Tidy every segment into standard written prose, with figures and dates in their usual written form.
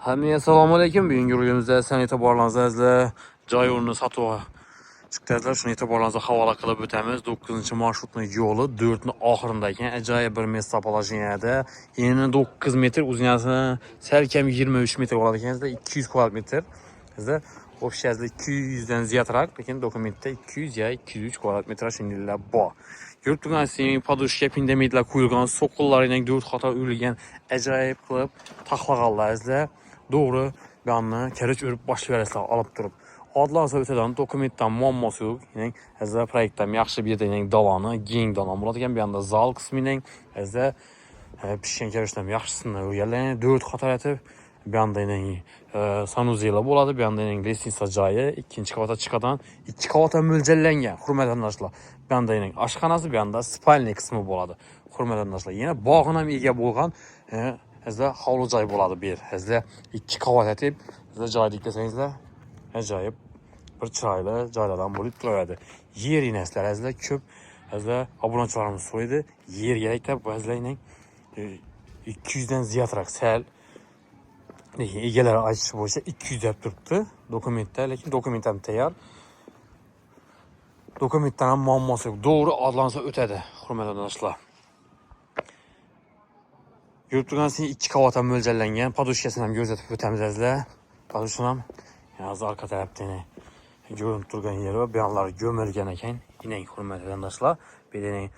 Hamıya assalomu alaykum. Bugungi roligimizda sizlarni e'tiborlaringizga joy o'rnini sotuvga chiqdizlar. Shuni e'tiborlaringizga havola qilib o'tamiz. 9-marshrutning yo'li 4-ning oxirida ekan. Ajoyib bir местоположениеda. Eni 9 metr, uzunasi sal kam 23 metr bo'ladi ekan. 200 kvadrat metr. Bizda общий 200 dan ziyodroq, lekin dokumentda 200 ya 203 kvadrat metr shuninglar bor. Ko'rib turganingizdek, podushka pindamitlar qo'yilgan, so'qqillaringdan 4 qator urilgan ajoyib qilib taxlaganlar. Doğru bir anla kerech örüp başlayarlar alıp durup. Adlansa öteden dokumentdan muammosi yo'q. Yani azza proyektdan yaxshi bir yerda dalanı, keng dalan bo'ladigan bir anda zal qismining azza pishgan kerechdan yaxshisini o'rganlar. 4 qator etib bir anda sanuzela bo'ladi, bir anda lestnitsa joyi, ikkinchi qavatga chiqadan 2 qavatga mo'ljallangan. Hurmatli do'stlar, bir anda oshxonasi, bir anda spalniy qismi bo'ladi. Hurmatli do'stlar, yana bog'in ham ega bo'lgan Hazda havlu joy bo'ladi bu yer. Hazda 2 qavat etib, hazda joy diklasangizlar, ajoyib bir chiroyli joylardan bo'lib turadi. Yer inaslar hazda ko'p. Hazda obunachilarimiz so'ydi. Yer kerakda ba'zilarning 200 dan ziyodroq sal. Lekin egalar aytish bo'yicha 200 deb turibdi dokumentda, lekin dokument ham tayyor. Dokumentdan ham muammosi yo'q. To'g'ri adlansa o'tadi, hurmatli do'stlar. Görüp turganingizdek 2 qavatga mo'ljallangan, podushkasini ham ko'rsatib o'tamiz azizlar. Podushkani ham hozir orqa tarafda ko'rinib turgan yeri va bu yoqlari ko'milgan ekan. Yine hurmatli do'stlar, bu yerning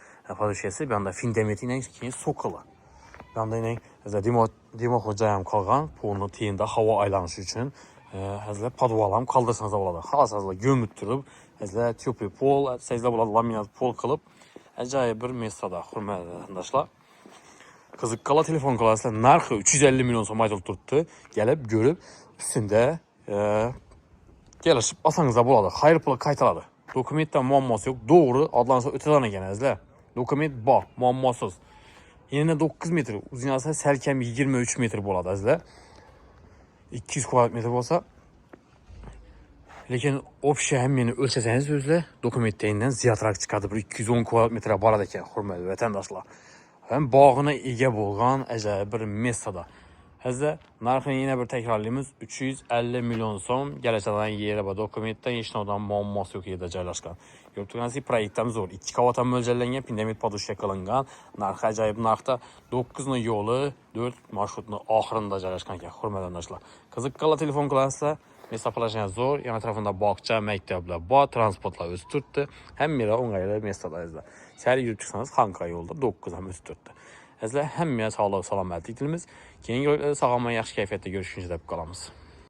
podushkasi, bu yoqda fundamentining keyin so'qili. Bu yoqda demo xo'jay ham qolgan, polni tiyinda havo aylanishi uchun azizlar podval ham qoldirsangiz bo'ladi. Xolos azizlar ko'mib turib, azizlar teplый pol, sizlar bo'ladi laminat pol qilib, ajoyib bir mestoda hurmatli do'stlar. Qiziqqanlar telefon qilasizlar. Narxi 350 million so'm aytilib turibdi. Kelib, ko'rib, ustida kelishib olsangizlar bo'ladi. Xayr puli qaytaradi. Dokumentdan muammosi yo'q. To'g'ri, adlansa o'tadan ekan azizlar. Dokument bor, muammosiz. Yana 9 metr, uzunasi sal kam 23 metr bo'ladi azizlar. 200 kvadrat metr bo'lsa, lekin общий hammani o'lchasangiz o'zlar dokumentdan ziyodroq chiqadi. Bir 210 kvadrat metr boradi ekan, hurmatli vatandoshlar. Hem bağına ega bo'lgan ajoyib bir mestoda. Hazda narxini yana bir takrorlaymiz. 350 million so'm kelajagdan yeri va dokumentdan hech narsadan muammosi yo'q yerda joylashgan. Ko'rib turganingizdek, proyektdan zo'r. 2 qavatdan mo'ljallangan, fundament podushka qilingan. Narxi ajoyib narxda 9 ning yo'li 4 marshrutning oxirida joylashgan ekan, hurmatli do'stlar. Qiziqqanlar telefon qilasizlar. Местоположение zo'r, yana tarafında bog'cha, maktablar bor, transportlar o'sib turibdi. Hammaga o'ng'ayli mestodangizda. Sari yurib chiqsangiz Xanqa yo'lda 9 ham o'sib turibdi. Sizlar hammaga sog'lik, salomatlik tilamiz. Keyingi oylarda sog'lom va yaxshi kayfiyatda ko'rishguncha deb qolamiz.